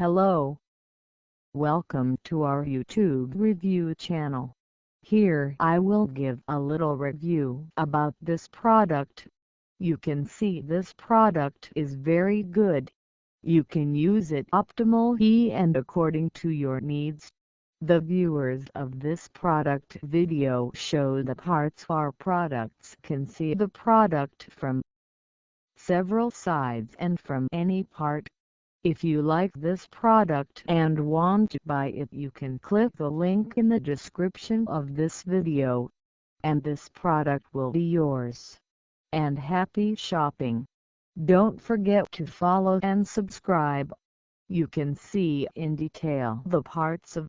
Hello. Welcome to our YouTube review channel. Here I will give a little review about this product. You can see this product is very good. You can use it optimally and according to your needs. The viewers of this product video show the parts our products can see the product from several sides and from any part. If you like this product and want to buy it, you can click the link in the description of this video, and this product will be yours. And happy shopping! Don't forget to follow and subscribe. You can see in detail the parts of